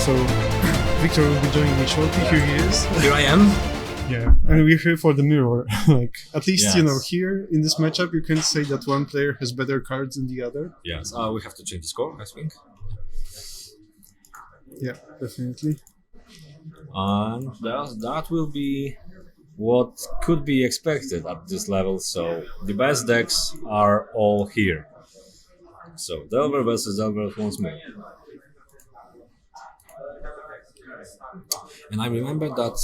So Victor will be joining me shortly. Here he is. Here I am. Yeah, and we're here for the mirror. Like, at least, Yes. you know, here in this matchup, you can say that one player has better cards than the other. Yes, we have to change the score, I think. Yeah, definitely. And that will be what could be expected at this level. So the best decks are all here. So Delver versus Delver once more. And I remember that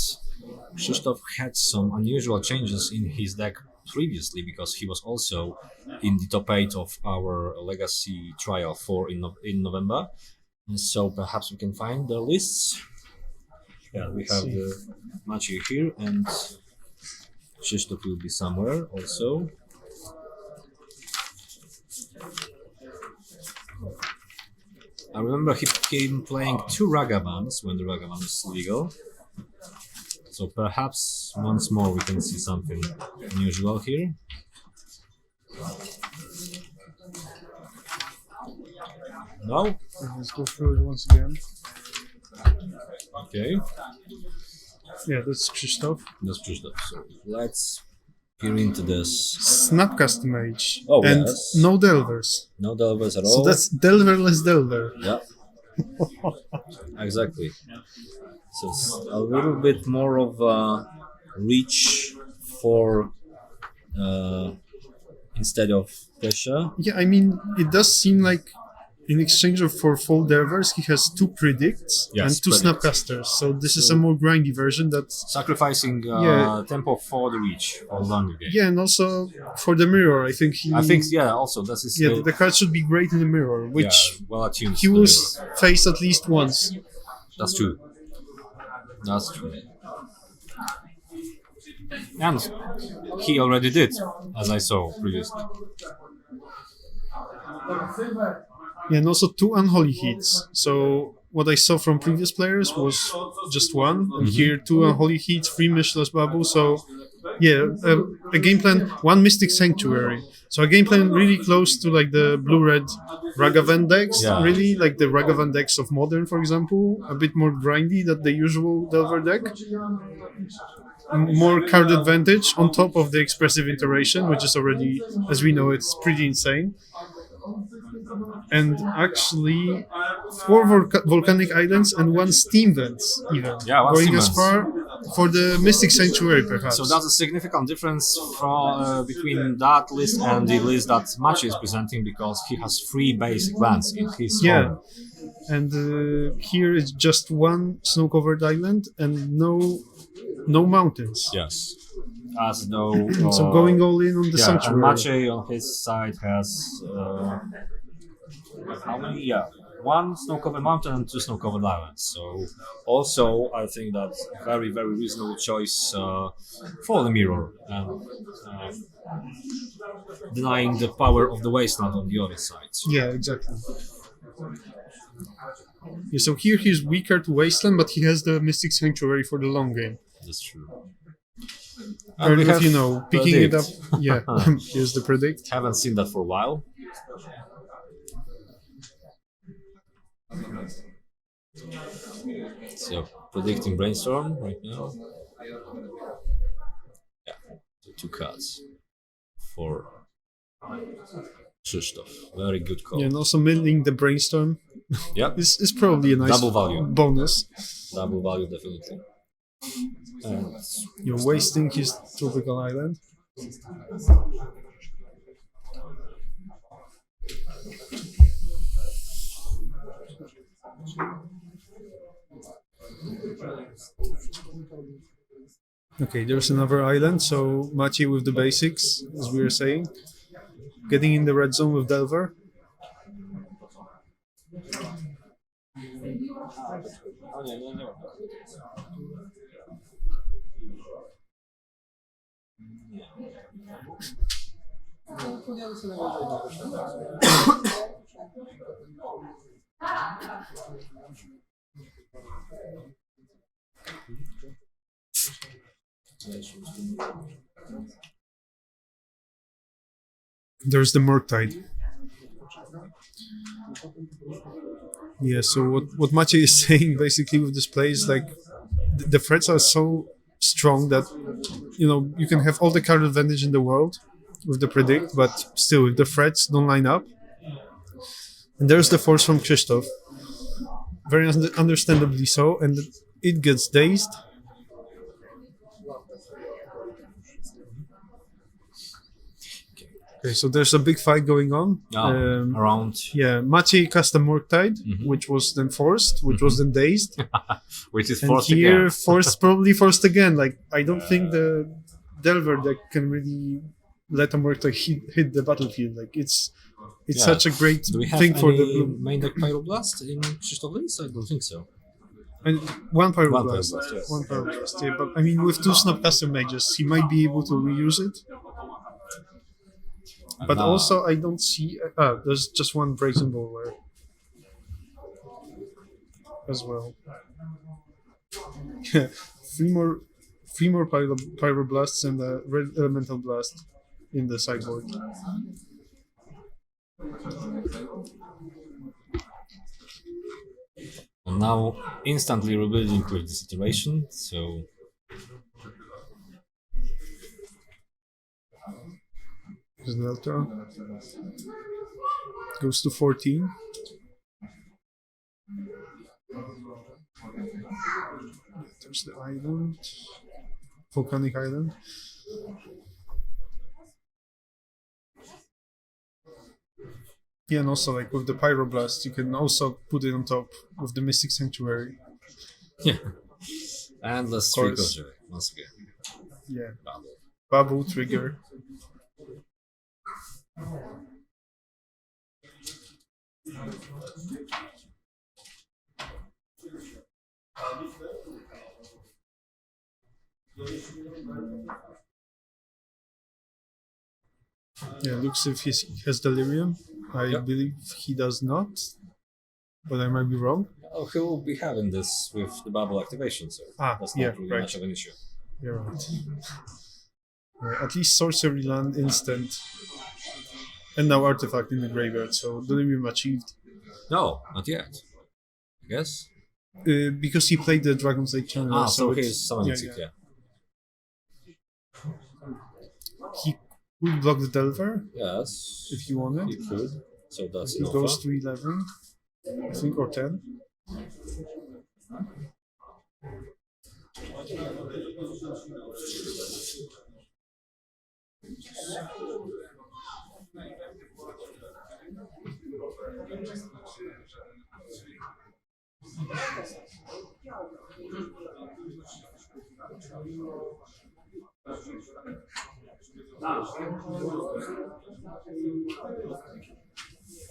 Krzysztof had some unusual changes in his deck previously because he was also in the top 8 of our Legacy Trial 4 in November. And so perhaps we can find the lists. Yeah, we have the Maciej here and Krzysztof will be somewhere also. I remember he came playing 2 Ragavans when the Ragavan was legal. So perhaps once more we can see something unusual here. No? Let's go through it once again. Okay. Yeah, that's Krzysztof. That's Krzysztof. So let's peer into this. Snapcast Mage. Oh, and yes. no Delvers. No Delvers at So all. that's Delverless Delver. Yeah. Exactly. So it's a little bit more of a reach for instead of pressure. Yeah, I mean, it does seem like in exchange for 4 Delvers, he has 2 Predicts Yes, and 2 Predict. Snapcasters. So this is a more grindy version that's... Sacrificing Yeah. tempo for the reach for longer game. Yeah, and also for the mirror, I think he... I think also that is Yeah, the card should be great in the mirror, which well attuned. he to the will mirror. face at least once. That's true. That's true. And he already did, as I saw previously. Yeah, and also 2 Unholy Heats. So what I saw from previous players was just 1, and here 2 Unholy Heats, 3 Mishless Babu. So yeah, a game plan, 1 Mystic Sanctuary. So a game plan really close to like the blue-red Ragavan decks, Yeah. really like the Ragavan decks of Modern, for example. A bit more grindy than the usual Delver deck. More card advantage on top of the expressive iteration, which is already, as we know, it's pretty insane. And actually 4 volcanic islands and 1 steam vents even. Yeah, 1 going steam as vents. far for the Mystic Sanctuary perhaps. So that's a significant difference from between that list and the list that Maciej is presenting because he has 3 basic lands in his Yeah. home. And here it's just 1 snow-covered island and no mountains. Yes. As though So going all in on the and sanctuary. Maciej on his side has how many? Yeah, 1 snow-covered mountain and 2 snow-covered islands. So also I think that's a very very reasonable choice for the mirror and denying the power of the wasteland on the other side. Yeah, exactly. Yeah, so here he's weaker to Wasteland, but he has the Mystic Sanctuary for the long game. That's true. Or we if have you know, picking it up. Predict. Yeah, here's the Predict. Haven't seen that for a while. So predicting brainstorm right now. Yeah, so 2 cards for Krzysztof. Very good call. Yeah, and also milling the Brainstorm Yep. is probably a nice Double value. bonus. Double value definitely. And You're wasting his tropical island. Okay, there's another island, so Maciej with the basics, as we were saying. Getting in the red zone with Delver. There's the Murktide. Yeah, so what Maciej is saying basically with this play is like the threats are so strong that you can have all the card advantage in the world with the predict, but still if the threats don't line up. And there's the force from Krzysztof, very understandably so, and it gets dazed. Okay, so there's a big fight going on. Around. Yeah, Maciej cast a Morktide, which was then forced, which was then dazed. Which is And forced here, again. probably forced again. Like, I don't think the Delver deck can really let a Morktide hit the battlefield. Like, it's Yeah. such a great Do we have thing for the any blue. main deck Pyroblast in Krzysztof list? I don't think so. And one Pyroblast. One Pyroblast, yes. One Pyroblast, yeah. But I mean, with two Snapcaster Mages, he might be able to reuse it. And But now- also, I don't see. There's just one Brazen Bowler as well. three more Pyroblasts and a Red Elemental Blast in the sideboard. And now instantly rebuilding with this iteration, so His Delta goes to 14. There's the island, Volcanic Island. Yeah, and also like with the Pyroblast, you can also put it on top with the Mystic Sanctuary. yeah. And let's Of course. trigger once again. Yeah, Bubble. Bubble Trigger. Yeah, looks if he has Delirium. I Yep. believe he does not, but I might be wrong. Oh, he will be having this with the bubble activation, so that's yeah, not really right. much of an issue. You're right. At least Sorcery Land, Instant, and now Artifact in the graveyard, so Delirium achieved. No, not yet. I guess. Because he played the Dragon's Lake Channel. So it's- he's summoning it, yeah. He could block the Delver Yes. if he wanted. He could. So that's It an goes offer. to 11, I think, or 10.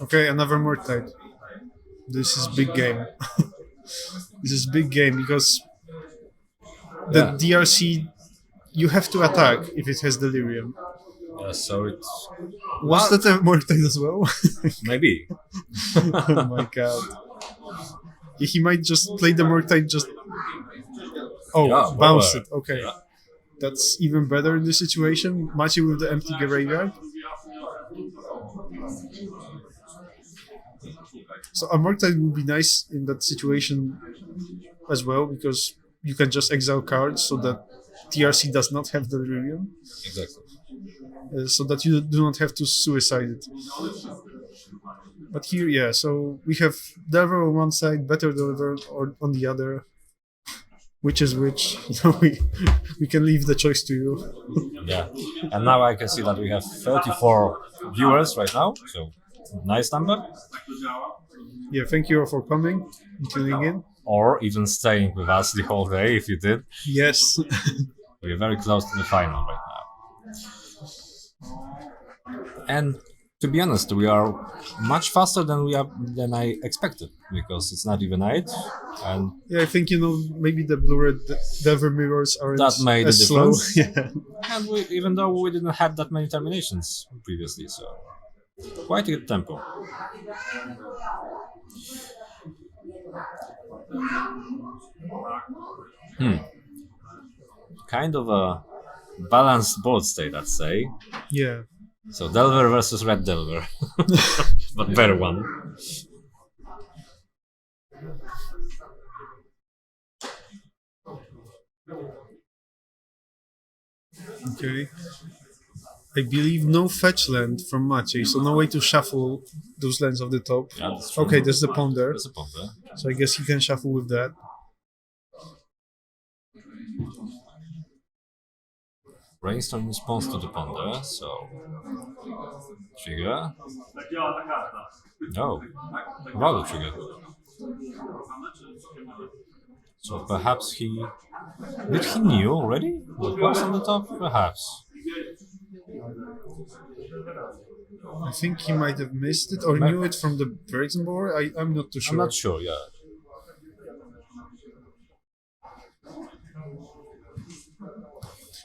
Okay, another Mortide. This is big game. This is big game because the Yeah. DRC, you have to attack if it has Delirium. So it's Was that a Mortide as well? maybe. Oh my god. Yeah, he might just play the Mortide just... Oh, Yeah, bounce well, it. Okay. yeah. That's even better in this situation. Maciej with the empty graveyard. So a Mortide would be nice in that situation as well because you can just exile cards so that TRC does not have Delirium. Exactly. So that you do not have to suicide it. But here, yeah, so we have Delver on one side, better Delver or on the other. Which is which? We can leave the choice to you. Yeah. And now I can see that we have 34 viewers right now, so nice number. Yeah, thank you all for coming and tuning in. Or even staying with us the whole day if you did. Yes. We're very close to the final right now. And to be honest, we are much faster than I expected because it's not even 8, and Yeah, I think maybe the blue-red Delver mirrors aren't that made a as slow. difference. Yeah. And even though we didn't have that many terminations previously, so quite a good tempo. Kind of a balanced board state, I'd say. Yeah. So Delver versus Red Delver, but better one. Okay. I believe no fetch land from Maciej, so no way to shuffle those lands off the top. Yeah, that's true. Okay, there's the ponder, There's a ponder. so I guess he can shuffle with that. Brainstorm response to the ponder, so trigger. No, rather trigger. So perhaps he knew already what was on the top? Perhaps. I think he might have missed it or knew it from the breaking board. I'm not too sure. I'm not sure, yeah.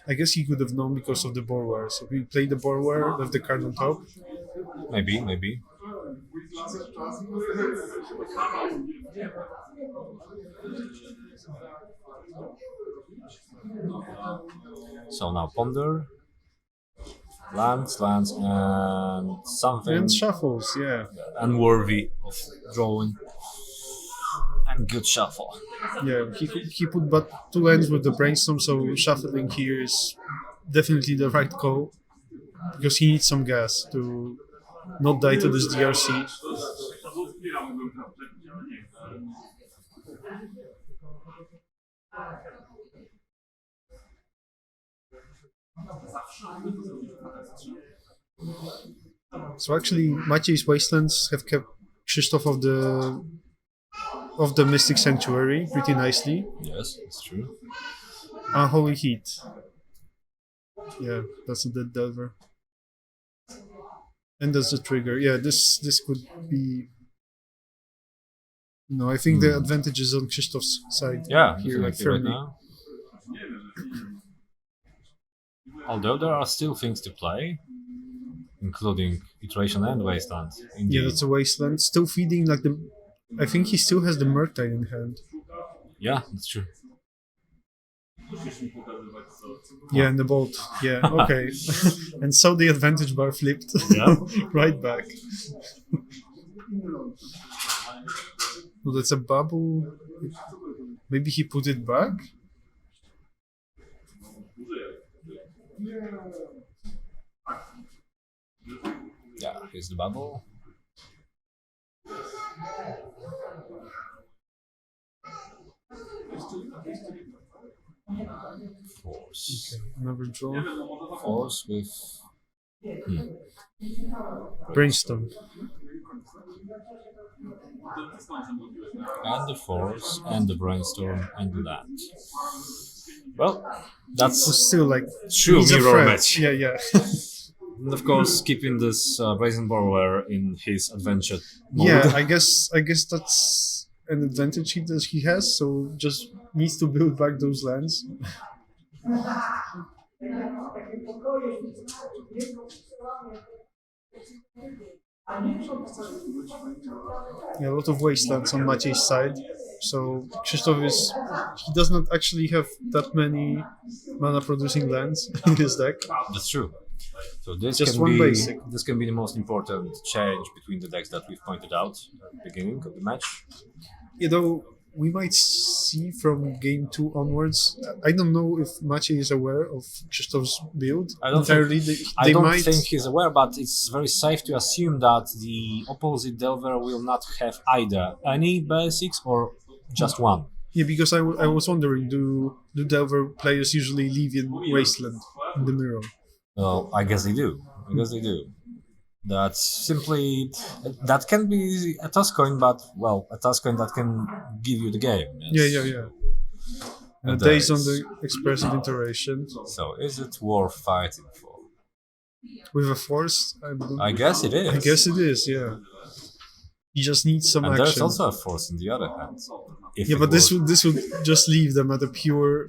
I guess he could have known because of the borrower. So he played the borrower, left the card on top. Maybe. So now ponder, lands, and something And shuffles, yeah. unworthy of drawing. And good shuffle. Yeah, he put but two lands with the brainstorm, so shuffling here is definitely the right call. Because he needs some gas to not die to this DRC. So actually, Maciej's Wastelands have kept Krzysztof of the Mystic Sanctuary pretty nicely. Yes, it's true. Unholy Heat. Yeah, that's a dead Delver. And that's the trigger. Yeah, this could be. No, I think the advantage is on Krzysztof's side. Yeah, here, like definitely right firmly. now. Although there are still things to play, including iteration and wasteland. Yeah, that's a wasteland. Still feeding like the. I think he still has the Murktide in hand. Yeah, that's true. Yeah, and the bolt. Yeah, okay. And so the advantage bar flipped. Yeah. Right back. Well, that's a bubble. Maybe he put it back? Yeah, here's the bubble. Force. Okay, another draw. Force with Brainstorm. and the force and the brainstorm and the land. Well, that's So still like true he's a mirror threat. match. Yeah, yeah. And of course, keeping this brazen borrower in his adventure mode. Yeah, I guess that's an advantage he has. So just needs to build back those lands. Yeah, a lot of wastelands on Maciej's side. So Krzysztof he does not actually have that many mana producing lands in his deck. That's true. So this Just can one be basic. this can be the most important change between the decks that we've pointed out at the beginning of the match. You know, we might see from game 2 onwards. I don't know if Maciej is aware of Krzysztof's build. I don't entirely. I don't think he's aware, but it's very safe to assume that the opposite Delver will not have either any basics or just one. Yeah, because I was wondering, do Delver players usually leave in Wasteland in the mirror? Well, I guess they do. That's simply that can be a toss coin, but well, a toss coin that can give you the game. Yeah. And Days on days. the expressive iteration So is it worth fighting for? with a force. I guess it is. I guess it is. Yeah. He just needs some And action. there's also a force in the other hand. If Yeah, it but this was would just leave them at a pure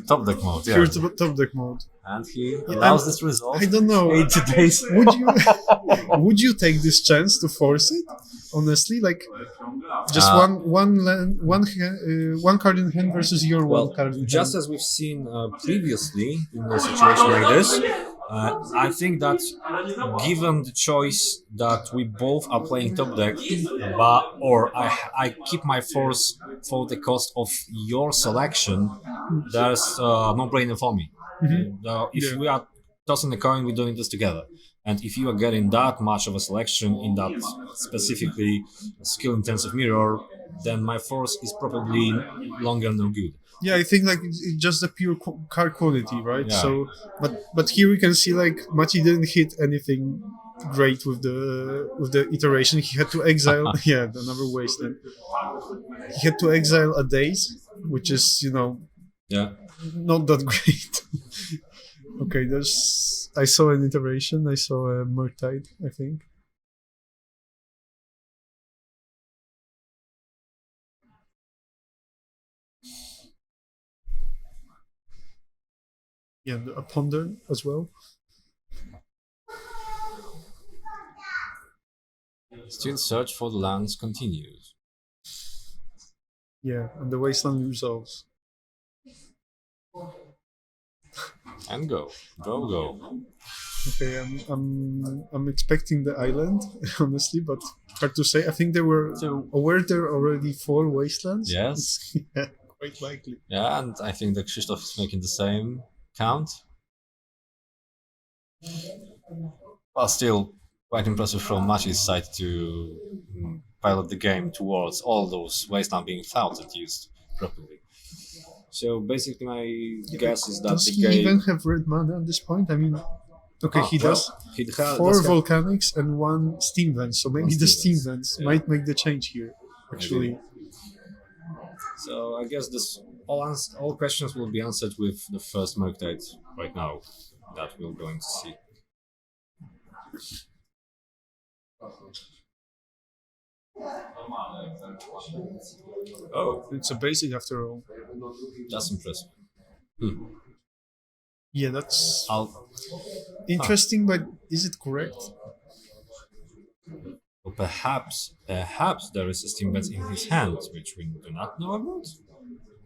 top deck mode. Yeah. top deck mode. And he allows this result. I don't know. 80 days. Would you take this chance to force it? Honestly, like just one card in hand versus your Well, one card in just hand. as we've seen previously in a situation like this, I think that given the choice that we both are playing top deck, I keep my force for the cost of your selection, there's no brainer for me. If we are tossing the coin, we're doing this together. And if you are getting that much of a selection in that specifically skill-intensive mirror, then my force is probably longer no good. Yeah, I think like it's just the pure card quality, right? Yeah. So, but here we can see like Maciej didn't hit anything great with the iteration. He had to exile. Yeah, another wasteland. He had to exile a daze, which is not that great. Okay, I saw an iteration. I saw a Murktide, I think. Yeah, a Ponder as well. Still search for the lands continues. Yeah, and the wasteland resolves. And go. Okay, I'm expecting the island, honestly, but hard to say. I think were there already 4 wastelands? Yes. Yeah, quite likely. Yeah, and I think that Krzysztof is making the same count. Well, still quite impressive from Maciej's side to pilot the game towards all those wastelands being thought and used properly. So basically, my guess is that does the he game. even have red mana at this point? I mean, okay, he does. He 4 volcanics and 1 steam vent, so maybe the steam vents might make the change here. Actually. Maybe. So I guess all questions will be answered with the first Murktide right now that we're going to see. Oh, It's a basic after all. that's impressive. Yeah, that's interesting, but is it correct? Or perhaps there is a steam vent in his hand, which we do not know about.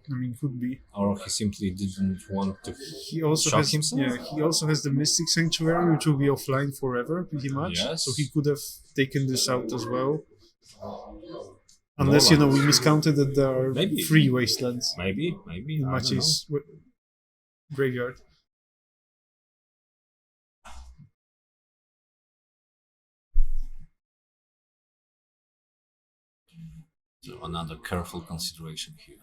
I mean, could be. Or he simply didn't want to He also shock has himself. Yeah, he also has the Mystic Sanctuary, which will be offline forever, pretty much. Yes. So he could have taken this out as well. Unless we miscounted that there are Maybe. 3 wastelands Maybe. in I don't Maciej's graveyard. So another careful consideration here.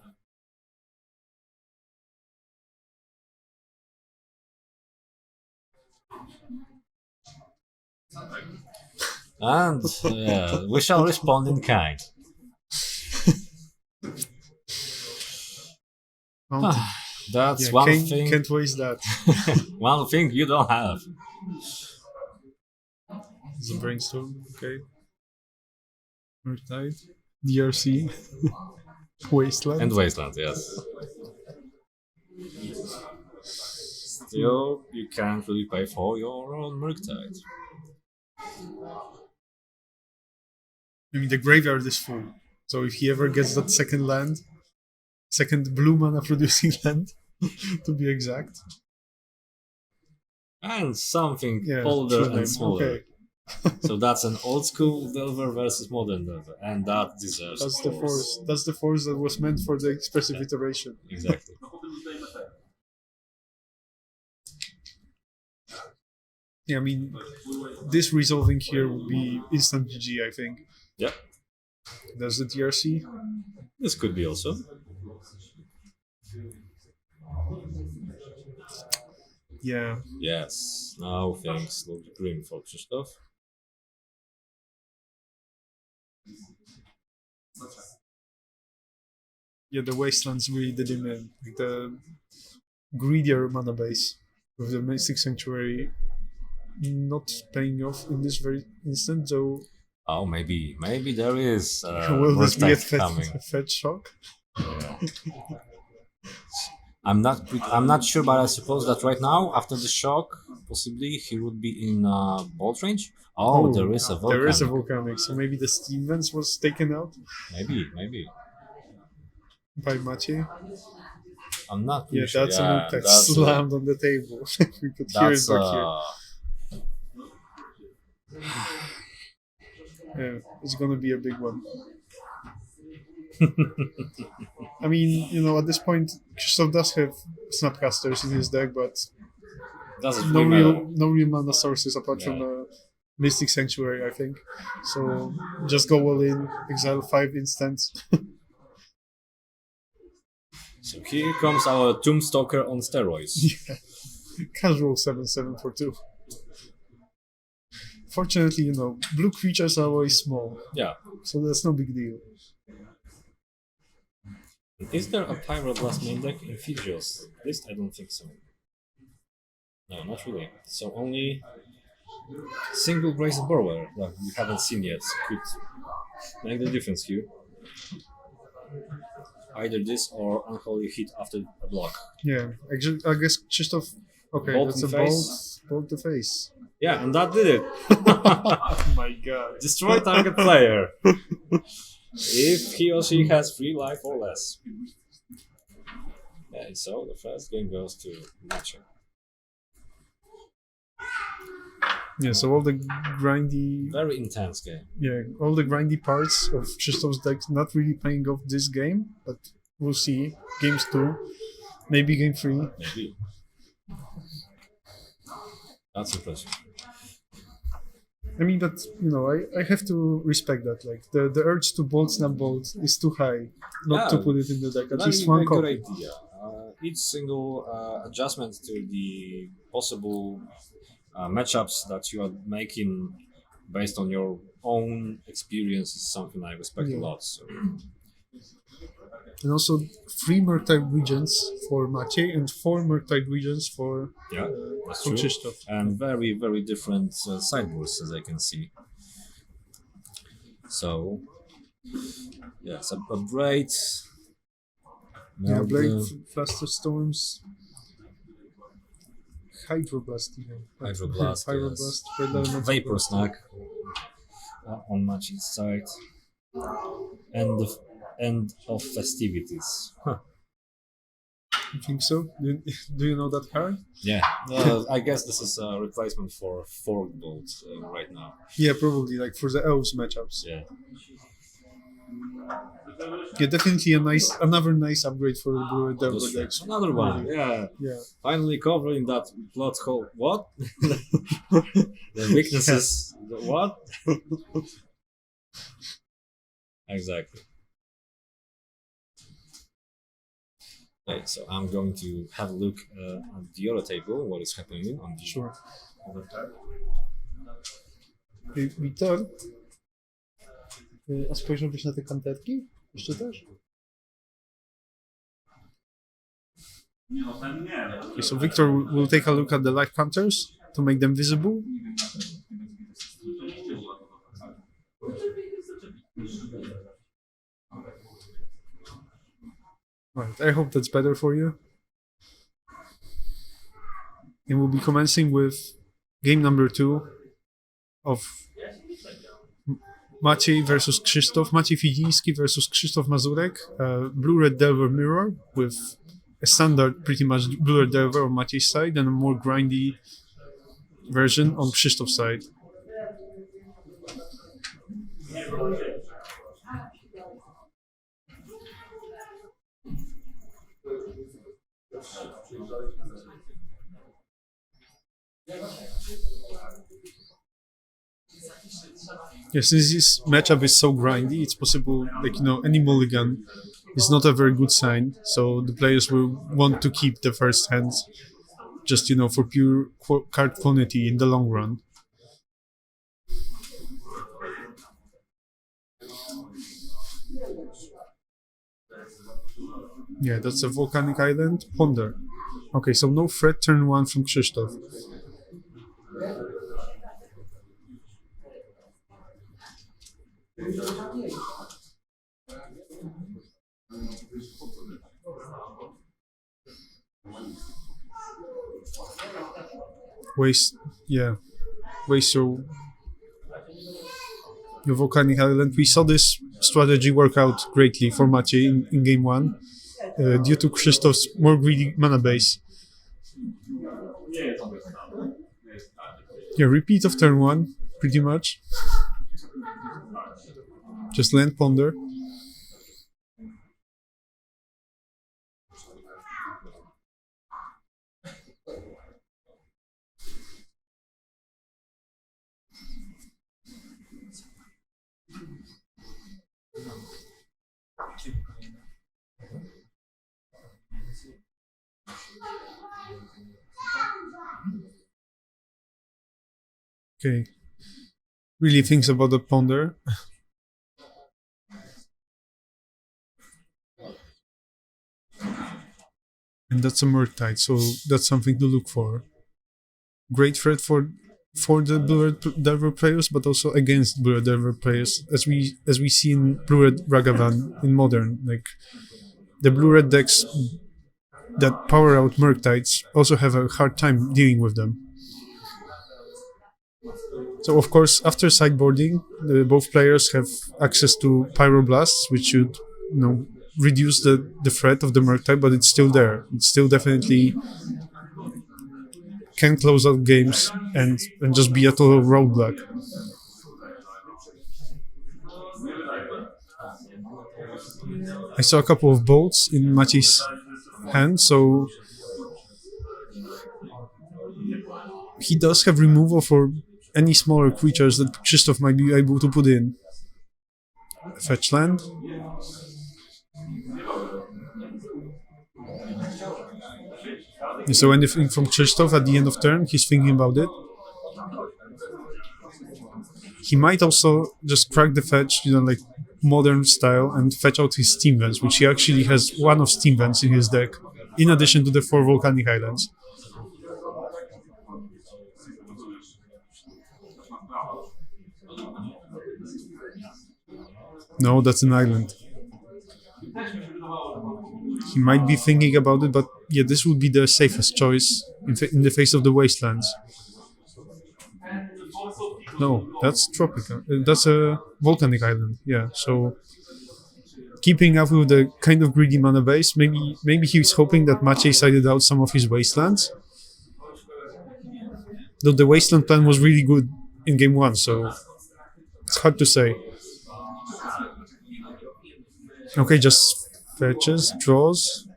And we shall respond in kind. That's one thing. Can't waste that. One thing you don't have. It's a brainstorm. Okay. Murktide, DRC, Wasteland. And Wasteland, yes. Still, you can't really pay for your own Murktide. I mean, the graveyard is full. So if he ever gets that second blue mana producing land, to be exact. And something older and smaller. Okay. So that's an old school Delver versus modern Delver, and that deserves. That's the force. That's the force that was meant for the expressive iteration. Exactly. Yeah, I mean, this resolving here would be instant GG, I think. Yeah. There's the TRC. This could be also. Yeah. Yes. Now things look grim for Krzysztof. Yeah, the Wastelands really did him in. Like the greedier mana base with the Mystic Sanctuary not paying off in this very instant, though. Oh, maybe there is. Will this be a coming. fetch shock? Yeah. I'm not sure, but I suppose that right now, after the shock, possibly he would be in bolt range. Oh, there is a volcanic. There is a volcanic, so maybe the steam vents was taken out. Maybe. By Maciej. I'm not Yeah, pretty sure. that's a look that that's a- slammed on the table. We could hear it That's back here. Yeah, it's gonna be a big one. I mean, at this point, Krzysztof does have Snapcasters in his deck, but doesn't no really real mana sources apart from Mystic Sanctuary, I think. So just go all in, exile 5 instants. So here comes our Tombstalker on steroids. Casual 7/7 for 2. Fortunately, blue creatures are always small, Yeah. so that's no big deal. Is there a Pyroblast main deck in Fiji's list? I don't think so. No, not really. So only single Brazen Borrower that we haven't seen yet could make the difference here. Either this or Unholy Hit after a block. Yeah, I guess Krzysztof. Okay, Bolt that's in a face. bolt to face. Yeah, and that did it. Oh my god. Destroy target player. If he or she has 3 life or less. Yeah, so the first game goes to Maciej. Yeah, so all the grindy, Very intense game. all the grindy parts of Krzysztof's deck not really paying off this game, but we'll see. Games 2, maybe game 3. Maybe. That's impressive. I mean, that I have to respect that. Like the urge to bolt snap bolt is too high, not to Yeah, put it in the deck. At Very, least one very good copy. idea. Each single adjustment to the possible matchups that you are making based on your own experience is something I respect a lot. So. And also 3 Murktide regions for Maciej and 4 Murktide regions for Yeah, that's for true. Krzysztof. And very, very different sideboards, as I can see. So, yes, a braid. Yeah, Blade, Meld, Fluster Storms, Hydroblast even. Hydroblast, Pyroblast, yes. Red Element. Vapor Snack on Maciej's side. And the end of festivities. Huh. You think so? Do you know that card? Yeah, I guess this is a replacement for Forked Bolt right now. Yeah, probably like for the elves matchups. Yeah. Yeah, definitely another nice upgrade for the Blue Delver That's decks. right. Another one, yeah. Yeah. Finally covering that plot hole. What? The weaknesses. The what? Exactly. Okay, so I'm going to have a look at the other table, what is happening on the Sure. other tab. Wiktor, a spojrzałbyś na te kanterki? Jeszcze też? Okay, so Victor will take a look at the light counters to make them visible. Right, I hope that's better for you. And we'll be commencing with game number 2 of Maciej versus Krzysztof. Maciej Fidziński versus Krzysztof Mazurek. Blue-Red Delver mirror with a standard, pretty much Blue-Red Delver on Maciej's side and a more grindy version on Krzysztof's side. Yeah, since this matchup is so grindy, it's possible, any mulligan is not a very good sign. So the players will want to keep the first hand, just for pure card quantity in the long run. Yeah, that's a volcanic island. Ponder. Okay, so no threat turn 1 from Krzysztof. Waste your volcanic island. We saw this strategy work out greatly for Maciej in game 1. due to Krzysztof's more greedy mana base. Yeah, repeat of turn 1, pretty much. Just land ponder. Okay. Really thinks about the ponder. And that's a Murktide, so that's something to look for. Great threat for the Blue-Red Delver players, but also against Blue-Red Delver players, as we see in Blue-Red Ragavan in Modern. Like, the Blue-Red decks that power out Murktides also have a hard time dealing with them. So of course, after sideboarding, both players have access to Pyroblasts, which should, reduce the threat of the Murktide, but it's still there. It's still definitely can close out games and just be a total roadblock. I saw a couple of bolts in Maciej's hand, so he does have removal for any smaller creatures that Krzysztof might be able to put in. Fetch land. So anything from Krzysztof at the end of turn, he's thinking about it. He might also just crack the fetch, like Modern style, and fetch out his Steam Vents, which he actually has one of Steam Vents in his deck, in addition to the 4 Volcanic Islands. No, that's an island. He might be thinking about it, but yeah, this would be the safest choice in the face of the wastelands. No, that's tropical. That's a volcanic island. Yeah, so keeping up with the kind of greedy mana base, maybe he's hoping that Maciej sided out some of his wastelands. Though the wasteland plan was really good in game 1, so it's hard to say. Okay, just fetches, draws.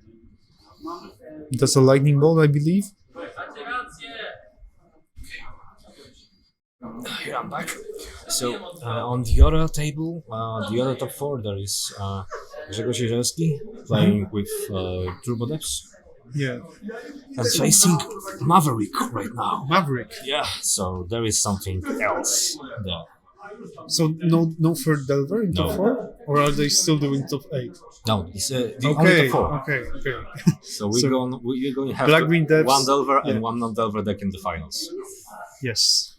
That's a lightning bolt, I believe. Here I'm back. So on the other table, the other top 4, there is Grzegorz playing with Turbo Depths. Yeah. And facing Maverick right now. Maverick. Yeah. So there is something else there. So no third Delver in top 4? Or are they still doing top 8? No, it's the only top 4. Okay. So we're going to have Black-green Depths, one Delver and one non-Delver deck in the finals. Yes.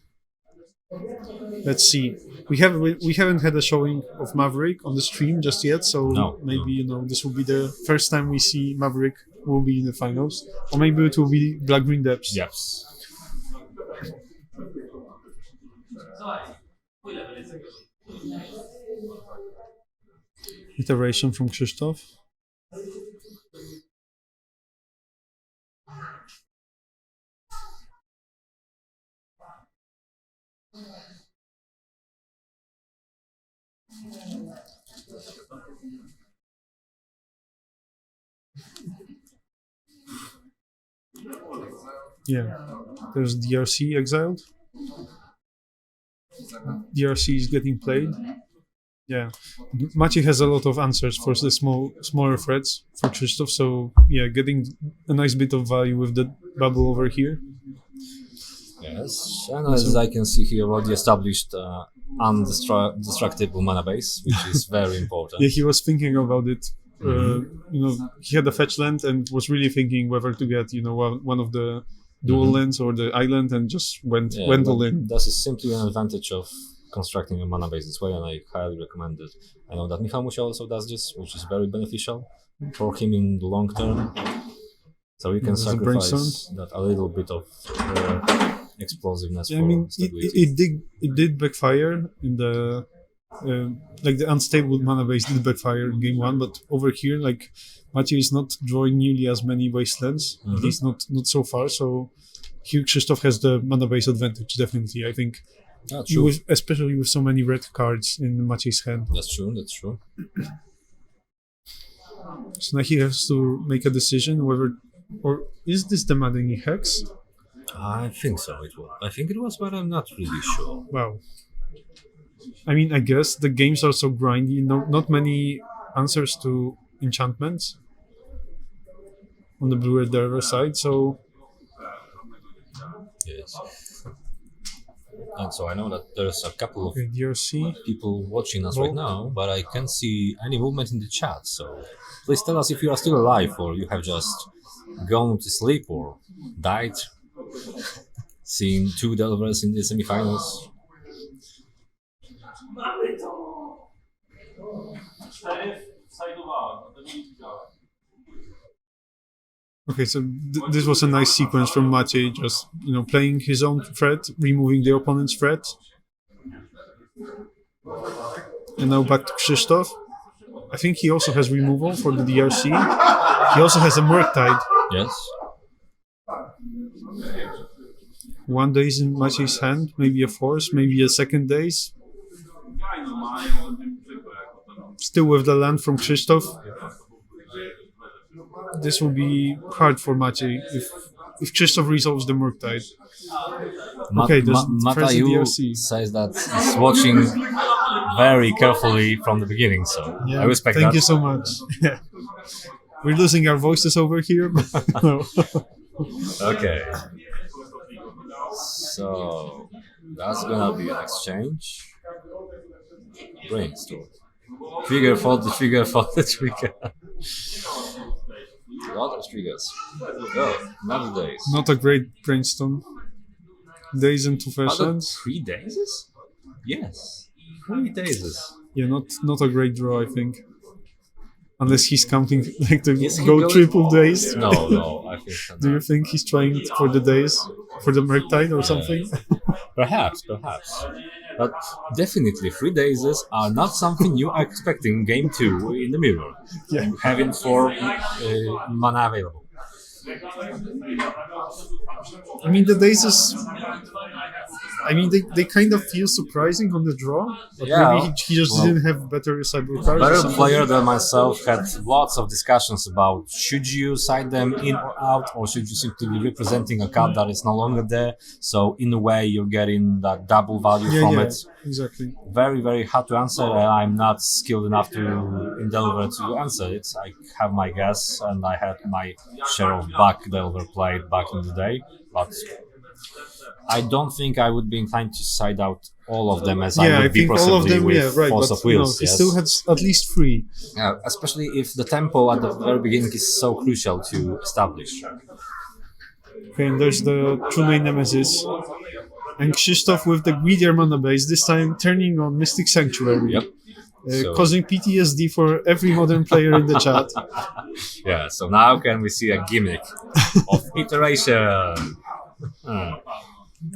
Let's see. We haven't had a showing of Maverick on the stream just yet, so maybe this will be the first time we see Maverick will be in the finals, or maybe it will be Black-green Depths. Yes. Iteration from Krzysztof. Yeah, there's DRC exiled. DRC is getting played. Yeah, Maciej has a lot of answers for the smaller threats for Krzysztof, so yeah, getting a nice bit of value with the bubble over here. Yes, and as I can see here, already established indestructible mana base, which is very important. Yeah, he was thinking about it. He had a fetch land and was really thinking whether to get one of the dual lands or the island, and just went all in. This is simply an advantage of constructing a mana base this way, and I highly recommend it. I know that Michał also does this, which is very beneficial for him in the long term. So you can sacrifice that a little bit of explosiveness. Yeah, I mean, it did backfire in the like the unstable mana base did backfire in game one, but over here, like Maciej is not drawing nearly as many wastelands, at least not so far. So here Krzysztof has the mana base advantage, definitely. I think, especially with so many red cards in Maciej's hand. That's true. So now he has to make a decision whether, or is this the Madeni Hex? I think so. I think it was, but I'm not really sure. Wow. I mean, I guess the games are so grindy. Not many answers to enchantments on the UR Delver side. So yes. And so I know that there's a couple of DRC people watching us right now, but I can't see any movement in the chat. So please tell us if you are still alive or you have just gone to sleep or died. Seeing two Delvers in the semifinals. Okay, so this was a nice sequence from Maciej, just playing his own threat, removing the opponent's threat. And now back to Krzysztof. I think he also has removal for the DRC. He also has a Murktide. Yes. One daze in Maciej's hand, maybe a force, maybe a second daze. Still with the land from Krzysztof. This will be hard for Maciej if Krzysztof resolves the Murktide. Okay, there's first the DRC. Says that he's watching very carefully from the beginning, so I respect that. Thank you so much. We're losing our voices over here, but no. Okay. So that's gonna be an exchange. Brainstorm. Trigger for the trigger for the trigger. A lot of triggers. Oh, another days. Not a great brainstorm. Days and two Are versions. 3 days? Yes. 3 days. Yeah, not a great draw, I think. Unless he's counting like to Is he go going- triple days. No, I think so. Do you think he's trying for the days, for the Murktide or something? Perhaps. But definitely 3 days are not something you are expecting game 2 in the mirror. Yeah. Having 4 mana available. I mean, the days is. I mean, they kind of feel surprising on the draw, but Yeah, maybe he just didn't have better cyber cards. or Better something. player than myself had lots of discussions about should you side them in or out, or should you simply be representing a card that is no longer there. So in a way, you're getting that double value from it. Exactly. Very, very hard to answer, and I'm not skilled enough in Delver to answer it. I have my guess, and I had my share of back Delver played back in the day, but I don't think I would be inclined to side out all of them as I I would be think all of possibly them, with Force but of Wheels. he Yes. still has at least 3. Yeah, especially if the tempo at the very beginning is so crucial to establish. Okay, and there's the True Name Nemesis. And Krzysztof with the greedier mana base, this time turning on Mystic Sanctuary. Yep. Causing PTSD for every modern player in the chat. Yeah, so now can we see a gimmick of iteration?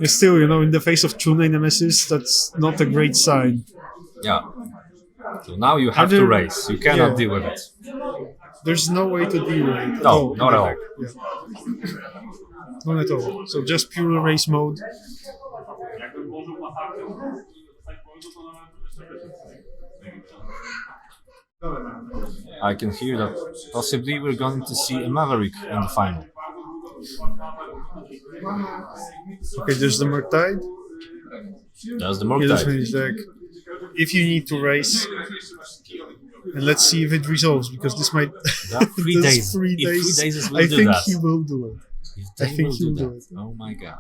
Still, in the face of True Name Nemesis, that's not a great sign. Yeah. So now you have to race. You cannot deal with it. There's no way to deal with it. No, not at all. Yeah. Not at all. So just pure race mode. I can hear that possibly we're going to see a Maverick in the final. Okay, there's the Murktide. That's the Here's Murktide. his deck. If you need to race, and let's see if it resolves, because this might. There are 3 there's days. 3 If 3 days. days will I do think that. he will do it. If I they think will he'll do do that. it. Oh my god.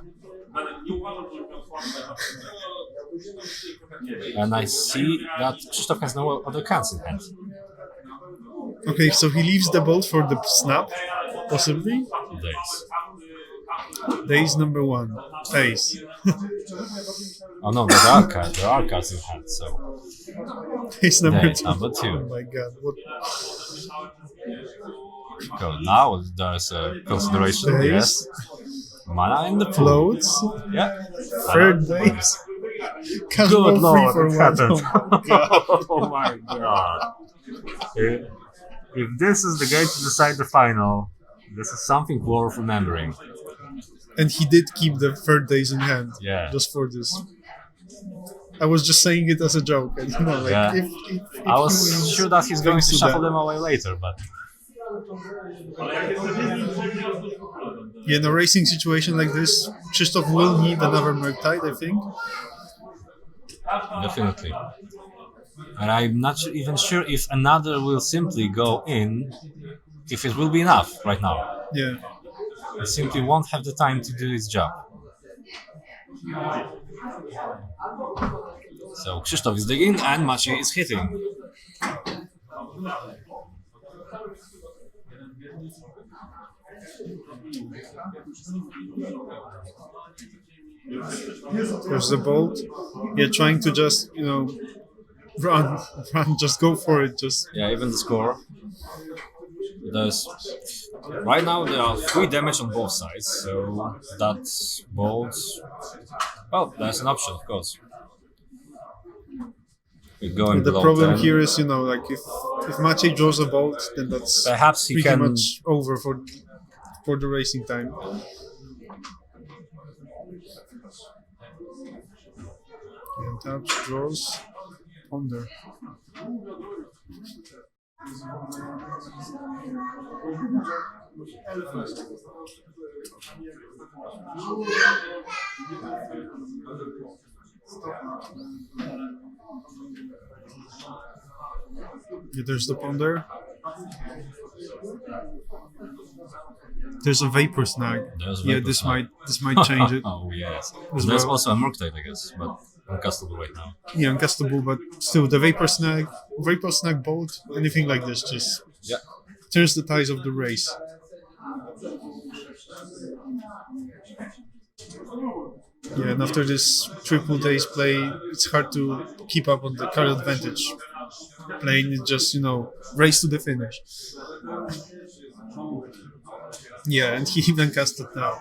And I see that Krzysztof has no other cards in hand. Okay, so he leaves the bolt for the snap, possibly. Days. Days number 1. Days. Oh no, there are cards in hand, so Days number Days 2. number 2. Oh my god. What? So now there's a consideration, Days. yes. Mana in the pool. Floats? Yeah. Third days. Casual Good free lord, for it one. happened. Oh my god. Oh my god. If this is the game to decide the final, this is something worth remembering. And he did keep the third days in hand. Yeah. Just for this. I was just saying it as a joke. And, like Yeah. if I was he wins, sure that he's going thanks to to shuffle that. them away later, but Yeah, in a racing situation like this, Krzysztof will need another Murktide, I think. definitely. And I'm not even sure if another will simply go in, if it will be enough right now. Yeah. It simply won't have the time to do its job. So Krzysztof is digging and Maciej is hitting. There's the bolt. Yeah, trying to just, run, just go for it. Just Yeah, even the score. There's right now there are 3 damage on both sides, so that's bolt. Well, that's an option, of course. We're going the below problem 10. here is, like if Maciej draws a bolt, then that's Perhaps he pretty can. much over for the racing time. Yeah, taps, draws, ponder. Yeah, there's the ponder. There's a vapor snag. There's a Yeah, vapor this snag. might change it. Oh yes. As There's well. also a Murktide, I guess, but uncastable right now. Yeah, uncastable, but still the vapor snag bolt, anything like this just Yeah. turns the tides of the race. Yeah, and after this triple days play, it's hard to keep up on the card advantage. Playing is just, race to the finish. Yeah, and he even cast it now.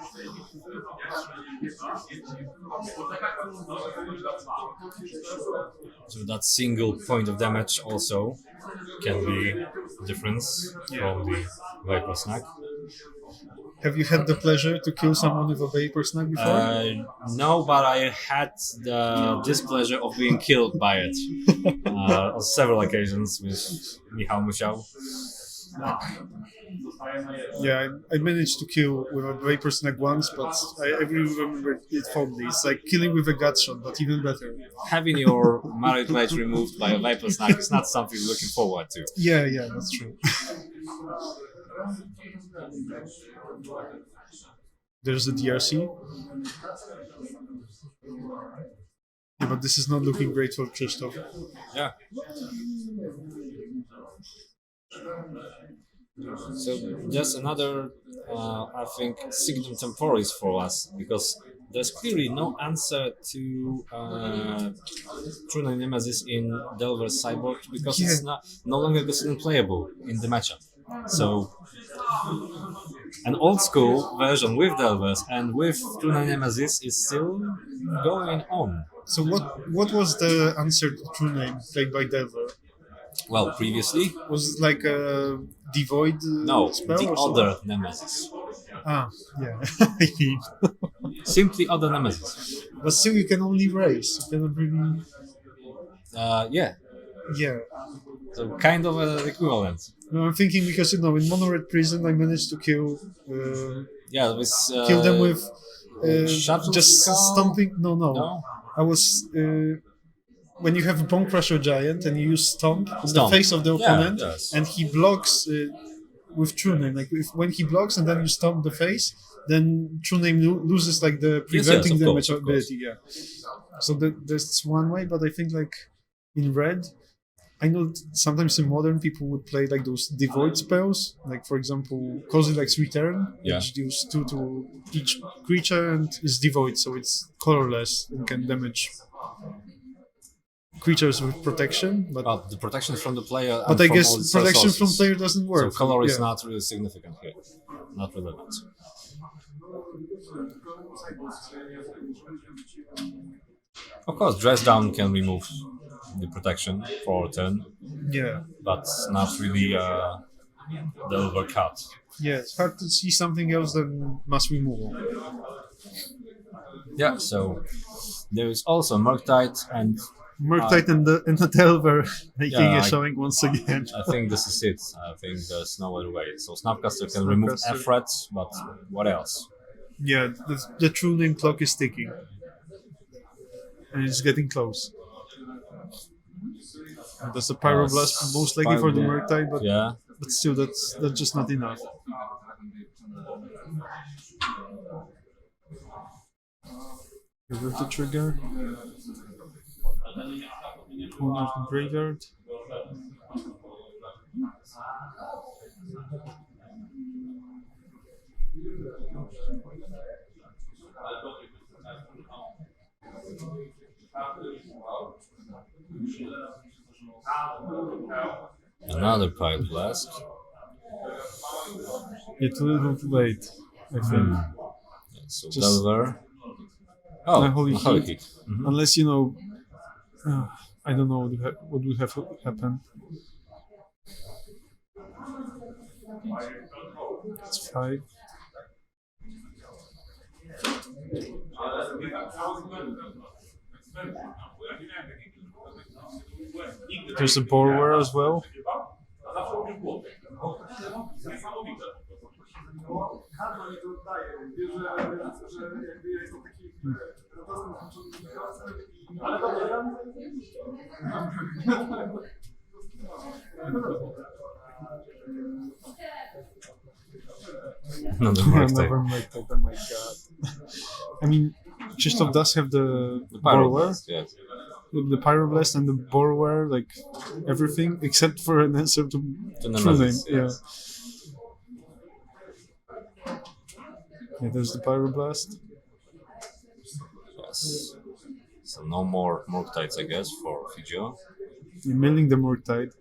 So that single point of damage also can be a difference from the vapor snag. Have you had the pleasure to kill someone with a vapor snag before? No, but I had the displeasure of being killed by it on several occasions with Michał Musiał. Yeah, I managed to kill with a vapor snag once, but I really remember it fondly. It's like killing with a gut shot, but even better. Having your married light removed by a vapor snag is not something you're looking forward to. Yeah, that's true. There's the DRC. Yeah, but this is not looking great for Krzysztof. Yeah. So just another, I think, signum temporis for us, because there's clearly no answer to True Nemesis in Delver's Cyborg, because it's no longer considered playable in the matchup. So an old school version with Delvers and with True Nemesis is still going on. So what was the answer to True Name played by Delver? Well, previously Was it like a devoid no, spell the or other something? Nemesis. Yeah. Simply other Nemesis. But still, you can only race. You cannot really. Yeah. Yeah. So kind of an equivalent. No, I'm thinking because in Monored Prison I managed to kill With kill them with Shuttle just Skull? stomping. No. No? I was when you have a Bone Crusher Giant and you use Stomp on the face of the opponent, yes. and he blocks with True Name. Like when he blocks and then you stomp the face, then True Name loses like the preventing of damage course, of ability. Yeah. So that's one way, but I think like in red. I know sometimes in modern people would play like those devoid spells, like for example, Kozilek's Return, which deals 2 to each creature and is devoid, so it's colorless and can damage creatures with protection. But the protection from the player. I from guess all the protection from sources. player doesn't work. So color is Yeah. not really significant here, not relevant. Of course, dress down can remove the protection for a turn, Yeah. but not really the overcut. Yeah, it's hard to see something else than mass removal. Yeah, so there is also Murktide, and Murktide and the Delver making Yeah, a showing once again. I think this is it. I think there's no other way. So Snapcaster can remove Snapcaster. F-threats, but what else? Yeah, the true name clock is ticking. And it's getting close. And that's a Pyroblast, most likely for the Murktide, but Yeah, but still, that's just not enough. Remove the trigger. Pull out the graveyard. another Pyroblast. It's a little too late, I think. So Just- Delver. Oh, Holy Holy Heat. Heat. Mhm. Unless, I don't know what would have happened. It's 5. There's a borrower as well. Another Yeah, Murktide. never mind that. Oh my god. I mean, Krzysztof does have the The borrower, Pyroblast, yes. the Pyroblast and the borrower, like everything except for an answer to true name. Nemesis, Yeah. yes. Yeah, there's the Pyroblast. Yes. So no more Murktides, I guess, for Fidjo. You're milling the Murktide.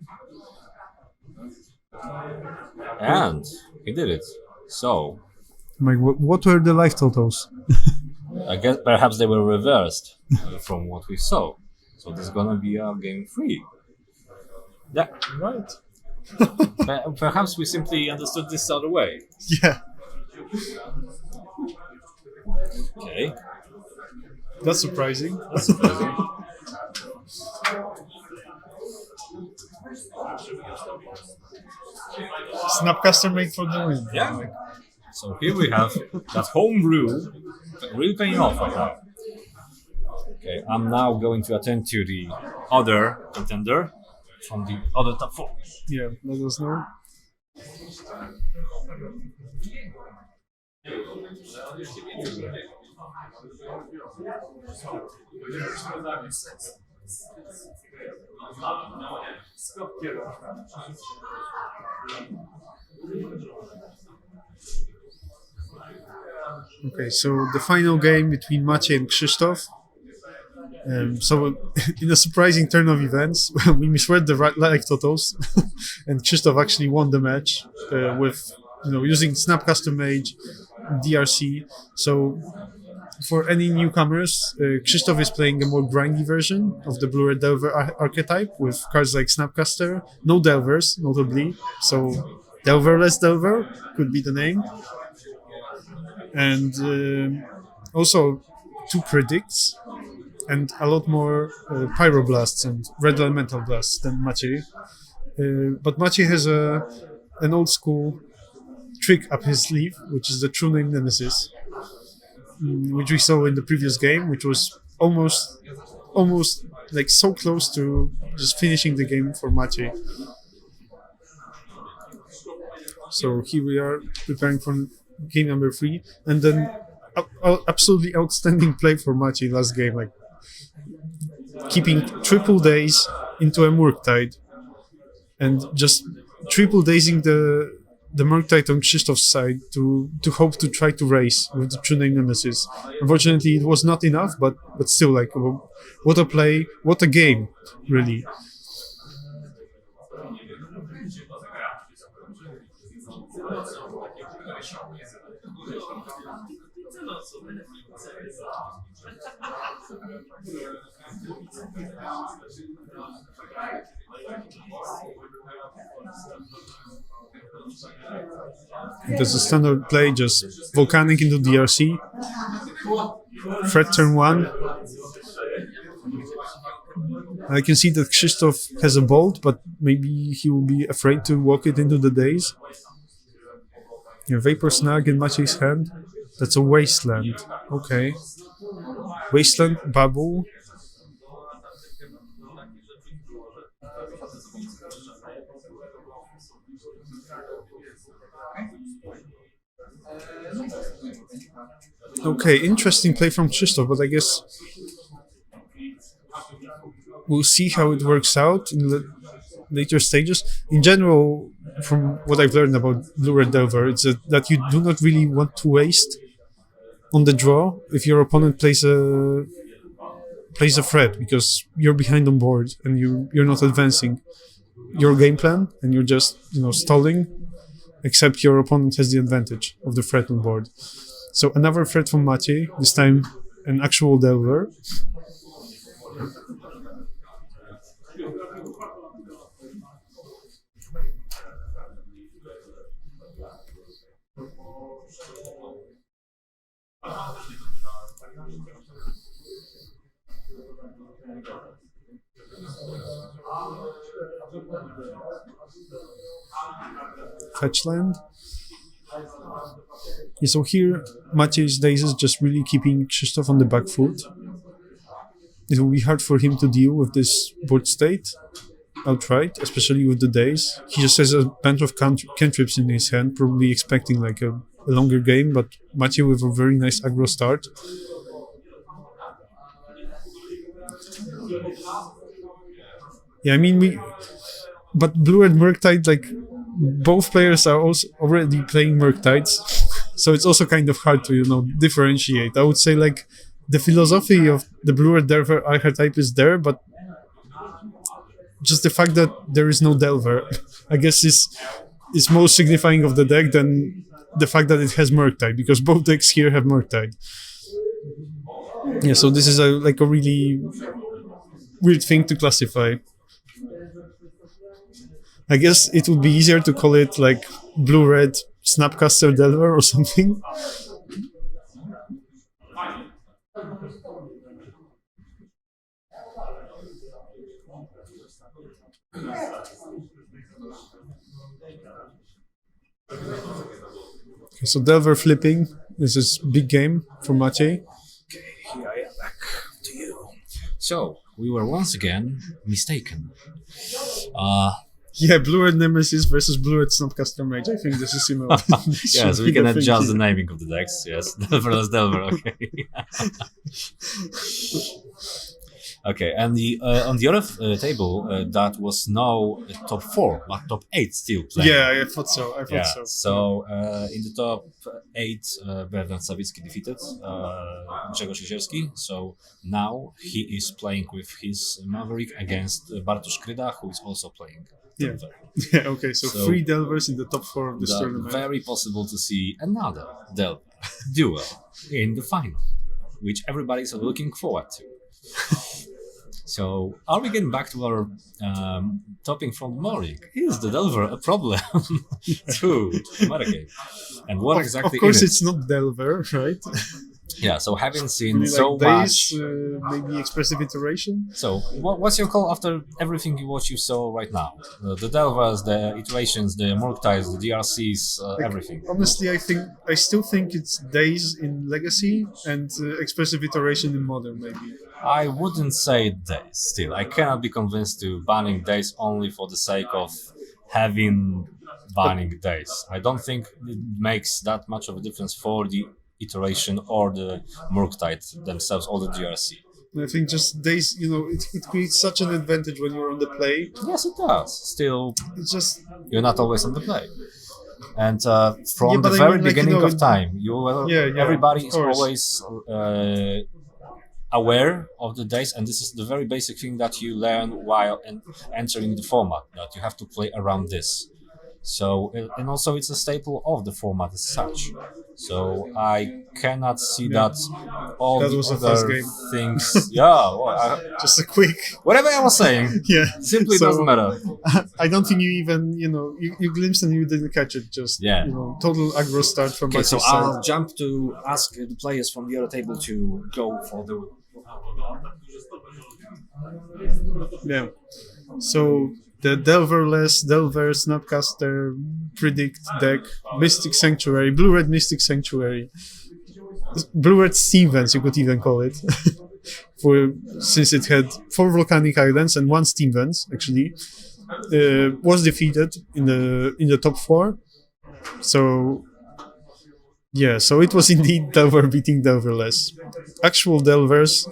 And he did it. So Like, what were the life totals? I guess perhaps they were reversed from what we saw. So there's gonna be a game 3. Yeah. Right. Perhaps we simply understood this other way. Yeah, Okay. that's surprising. Snapcaster made for the win. Yeah. So here we have that homebrew really paying off right now. Okay, I'm now going to attend to the other contender from the other top 4. Yeah, let us know. Okay, so the final game between Maciej and Krzysztof. So, in a surprising turn of events, we misread the life totals, and Krzysztof actually won the match with, using Snapcaster Mage, DRC. So, for any newcomers, Krzysztof is playing a more grindy version of the Blue-Red Delver archetype with cards like Snapcaster, no Delvers, notably. So, Delverless Delver could be the name. And also 2 predicts and a lot more Pyroblasts and Red Elemental Blasts than Maciej. But Maciej has an old school trick up his sleeve, which is the true name Nemesis, which we saw in the previous game, which was almost like so close to just finishing the game for Maciej. So here we are preparing for game number 3, and then absolutely outstanding play for Maciej last game, like keeping triple days into a Murktide and just triple dazing the Murktide on Krzysztof's side to hope to try to race with the true name Nemesis. Unfortunately, it was not enough, but still, like, what a play, what a game, really. There's a standard play, just volcanic into DRC. Fred turn 1. I can see that Krzysztof has a bolt, but maybe he will be afraid to walk it into the days. Vapor Snag in Maciej's hand. That's a wasteland. Okay. Wasteland, bubble. Okay, interesting play from Krzysztof, but I guess we'll see how it works out in the later stages. In general, from what I've learned about UR Delver, it's that you do not really want to waste on the draw if your opponent plays a threat, because you're behind on board and you're not advancing your game plan and you're just stalling, except your opponent has the advantage of the threat on board. So another threat from Maciej, this time an actual Delver. Fetch land. Yeah, so here Maciej's days is just really keeping Krzysztof on the back foot. It will be hard for him to deal with this board state outright, especially with the days. He just has a bunch of cantrips in his hand, probably expecting like a longer game, but Maciej with a very nice aggro start. Yeah, I mean, but Blue and Murktide, like, both players are also already playing Murktides, so it's also kind of hard to, differentiate. I would say, like, the philosophy of the Blue and Delver archetype is there, but just the fact that there is no Delver, I guess, is most signifying of the deck than the fact that it has Murktide, because both decks here have Murktide. Yeah, so this is a really weird thing to classify. I guess it would be easier to call it like blue-red Snapcaster Delver or something. Okay, so Delver flipping. This is big game for Maciej. Okay, here I am back to you. So, we were once again mistaken. Yeah, Blue-red Nemesis versus Blue-red Snapcaster Mage. I think this is similar. Yes, we can adjust the naming of the decks. Yes, Delver as Delver. Okay. Okay, and on the other table, that was now top 4, but top 8 still playing. Yeah, I thought so. So in the top 8, Bernard Sawicki defeated Grzegorz Jezierski. So now he is playing with his Maverick against Bartosz Kryda, who is also playing. Yeah. Yeah. Okay. So 3 Delvers in the top 4 of this tournament. Very possible to see another Delver duel in the final, which everybody is looking forward to. So, are we getting back to our topic from Morik? Is the Delver a problem to Maragate? And what exactly of course is it? It's not Delver, right? Yeah, so having seen Maybe so like days, much... maybe expressive iteration. So, what's your call after everything you saw right now? The Delvers, the iterations, the Murktides, the DRCs, everything. Honestly, I still think it's days in Legacy and expressive iteration in Modern, maybe. I wouldn't say days still. I cannot be convinced to banning days only for the sake of having banning days. I don't think it makes that much of a difference for the iteration or the Murktide themselves or the DRC. I think just days, it creates such an advantage when you're on the play. Yes, it does. Still, It's just you're not always on the play. And from the very beginning of time, everybody is always aware of the days, and this is the very basic thing that you learn while entering the format, that you have to play around this. So and also it's a staple of the format as such. So I cannot see that all That the was a fast other game. things. Yeah, well, Just a quick. whatever I was saying, Yeah. simply So- doesn't matter. I don't think you even, you glimpsed and you didn't catch it. Just, Yeah. total aggro start from Okay, so Maciej's side. I'll jump to ask the players from the other table to go for the. Yeah. So the Delverless, Delver, Snapcaster, Predict deck, Mystic Sanctuary, Blue-Red Mystic Sanctuary, Blue-Red Steamvents, you could even call it, since it had 4 Volcanic Islands and 1 Steamvents, actually, was defeated in the top 4. So yeah, so it was indeed Delver beating Delverless. Actual Delvers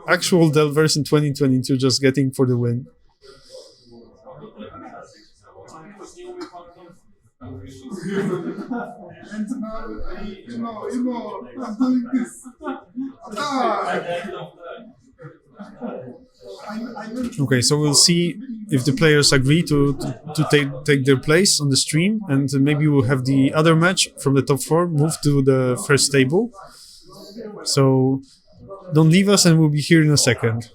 in 2022 just getting for the win. I'm doing this. Okay, so we'll see if the players agree to take their place on the stream, and maybe we'll have the other match from the top 4 move to the first table. So don't leave us, and we'll be here in a second.